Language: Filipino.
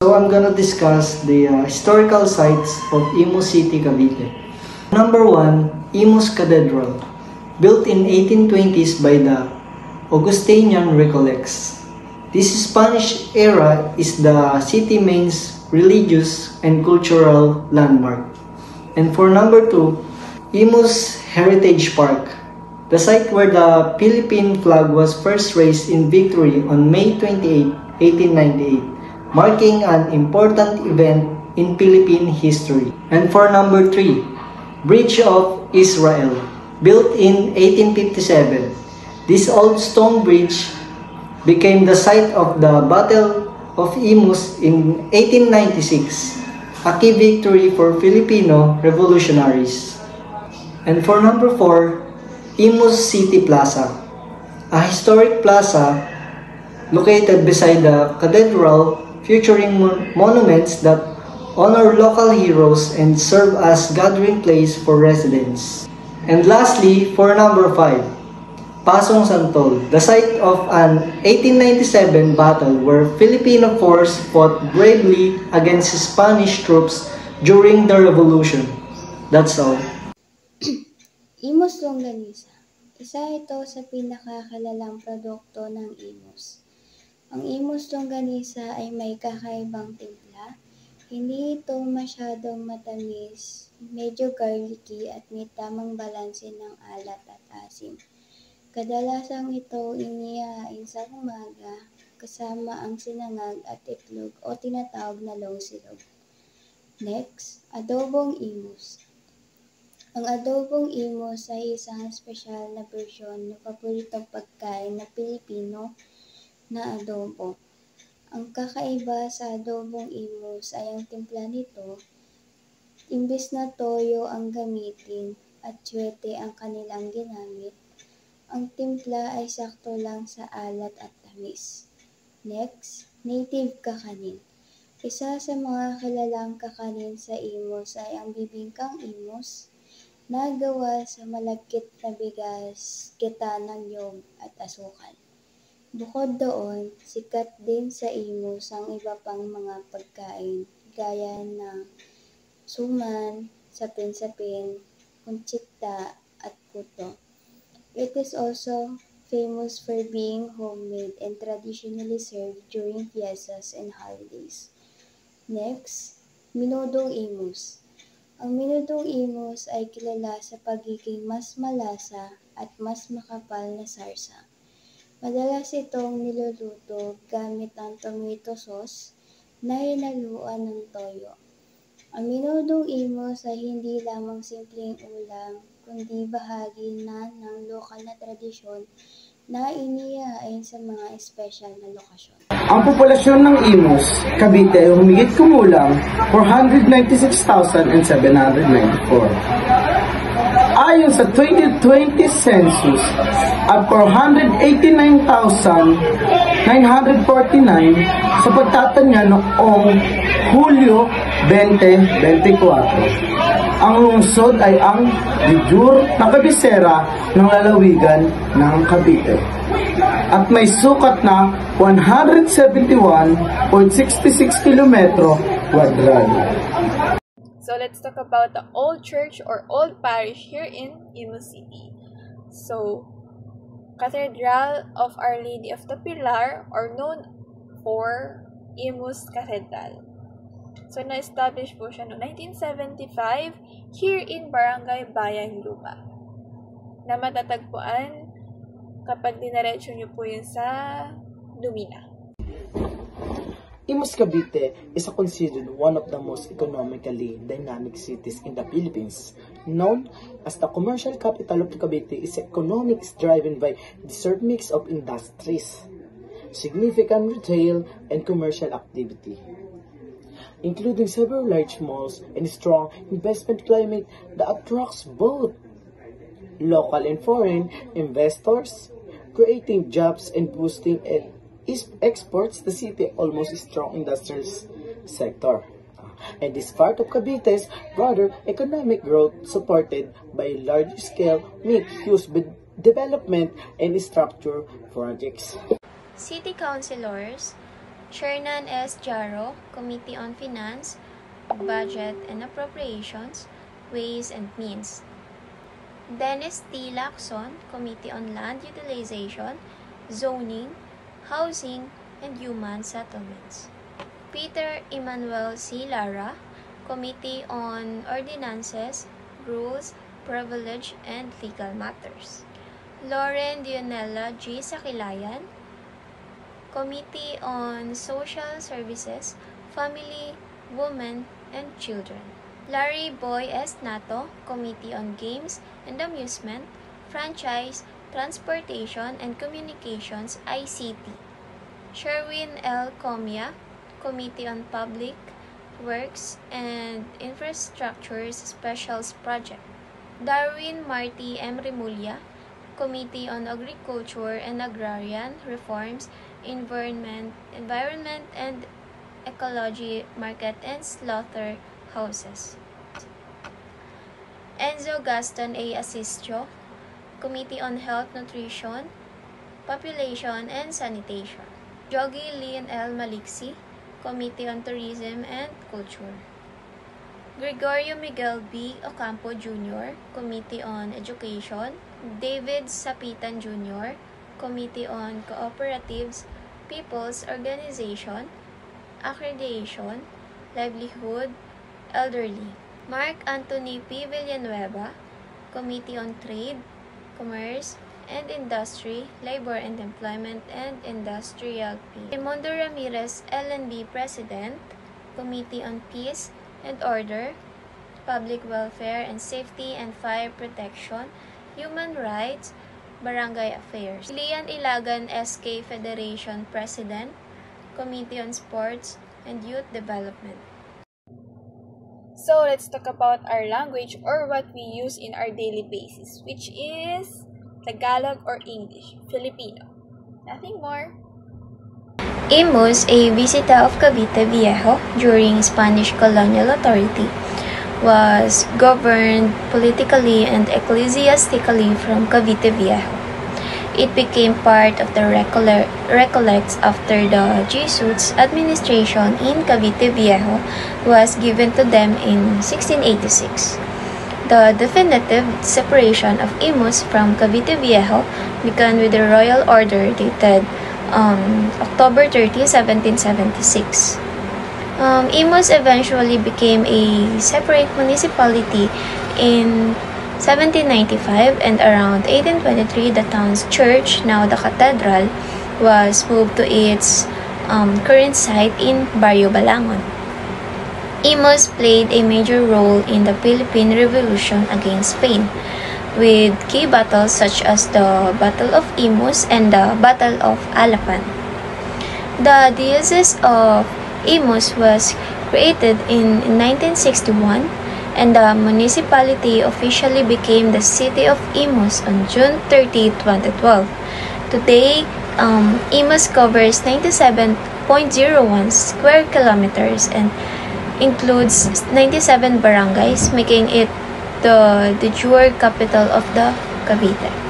So I'm gonna discuss the historical sites of Imus City, Cavite. Number 1, Imus Cathedral, built in 1820s by the Augustinian Recollects. This Spanish era is the city main's religious and cultural landmark. And for number 2, Imus Heritage Park, the site where the Philippine flag was first raised in victory on May 28, 1898, marking an important event in Philippine history. And for number 3, Bridge of Israel, built in 1857. This old stone bridge became the site of the Battle of Imus in 1896, a key victory for Filipino revolutionaries. And for number 4, Imus City Plaza, a historic plaza located beside the cathedral featuring monuments that honor local heroes and serve as gathering place for residents. And lastly, for number 5, Pasong Santol, the site of an 1897 battle where Filipino force fought bravely against Spanish troops during the Revolution. That's all. Imus Longganisa. Isa ito sa pinakakilalang produkto ng Imus. Ang Imus Longganisa ay may kakaibang timpla. Hindi ito masyadong matamis, medyo garlicky at may tamang balanse ng alat at asim. Kadalasang ito inihain sa umaga kasama ang sinangag at itlog o tinatawag na longsilog. Next, adobong Imus. Ang adobong Imus ay isang espesyal na bersyon ng paboritong pagkain na Pilipino na adobo. Ang kakaiba sa adobong Imus ay ang timpla nito. Imbes na toyo ang gamitin at tsuete ang kanilang ginamit, ang timpla ay sakto lang sa alat at tamis. Next, native kakanin. Isa sa mga kilalang kakanin sa Imus ay ang bibingkang Imus, na gawa sa malagkit na bigas, gata ng niyog at asukal. Bukod doon, sikat din sa Imus ang iba pang mga pagkain gaya ng suman, sapin-sapin, kuntsita at puto. It is also famous for being homemade and traditionally served during fiestas and holidays. Next, minudong Imus. Ang minudong Imus ay kilala sa pagiging mas malasa at mas makapal na sarsa. Madalas itong niluluto gamit ang tomato sauce na hinaluan ng toyo. Ang minudong Imus ay hindi lamang simpleng ulam, kundi bahagi na ng lokal na tradisyon na inihain sa mga espesyal na lokasyon. Ang populasyon ng Imus, Cavite ay humigit kumulang 496,794. Ayon sa 2020 census, at 489,949 sa pagtatanya noong Hulyo 2024. Ang lungsod ay ang de jure na kabisera ng lalawigan ng Cavite at may sukat na 171.66 kilometro kwadrado. So let's talk about the old church or old parish here in Imus City. So, Cathedral of Our Lady of the Pilar, or known for Imus Cathedral. So, na-establish po siya noong 1975 here in Barangay Bayang Lupa, na matatagpuan kapag dinaretso nyo po yun sa Lumina. Imus Cavite is considered one of the most economically dynamic cities in the Philippines. Known as the commercial capital of Cavite, its economics driven by a diverse mix of industries, significant retail and commercial activity, including several large malls and a strong investment climate that attracts both local and foreign investors, creating jobs and boosting exports. The city almost strong industrial sector. And this part of Cavite's broader economic growth supported by large-scale mixed-use development and structure projects. City councilors Shernan S. Jaro, Committee on Finance, Budget and Appropriations, Ways and Means. Dennis T. Lacson, Committee on Land Utilization, Zoning, Housing, and Human Settlements. Peter Emmanuel C. Lara, Committee on Ordinances, Rules, Privilege, and Legal Matters. Lauren Dionella G. Sakilayan, Committee on Social Services, Family, Women, and Children. Larry Boy S. Nato, Committee on Games and Amusement, Franchise, Transportation and Communications, ICT. Sherwin L. Comia, Committee on Public Works and Infrastructure's Specials Project. Darwin Marty M. Remulla, Committee on Agriculture and Agrarian Reforms, Environment and Ecology, Market and Slaughter Houses. Enzo Gaston A. Asistio, Committee on Health, Nutrition, Population and Sanitation. Jogi Lynn L. Maliksi, Committee on Tourism and Culture. Gregorio Miguel B. Ocampo Jr., Committee on Education. David Sapitan Jr., Committee on Cooperatives, People's Organization, Accreditation, Livelihood, Elderly. Mark Anthony P. Villanueva, Committee on Trade, Commerce, and Industry, Labor and Employment, and Industrial Peace. Raimundo Ramirez, LNB President, Committee on Peace and Order, Public Welfare and Safety and Fire Protection, Human Rights, Barangay Affairs. Lian Ilagan SK Federation President, Committee on Sports and Youth Development. So let's talk about our language or what we use in our daily basis, which is Tagalog or English, Filipino. Nothing more. Imus, a visita of Cavite Viejo during Spanish colonial authority, was governed politically and ecclesiastically from Cavite Viejo. It became part of the Recollects after the Jesuits' administration in Cavite Viejo was given to them in 1686. The definitive separation of Imus from Cavite Viejo began with the royal order dated October 30, 1776. Imus eventually became a separate municipality in 1795, and around 1823, the town's church, now the cathedral, was moved to its current site in Barrio Balangon. Imus played a major role in the Philippine Revolution against Spain, with key battles such as the Battle of Imus and the Battle of Alapan. The Diocese of Imus was created in 1961, and the municipality officially became the city of Imus on June 30, 2012. Today, Imus covers 97.01 square kilometers and includes 97 barangays, making it the de jure capital of the Cavite.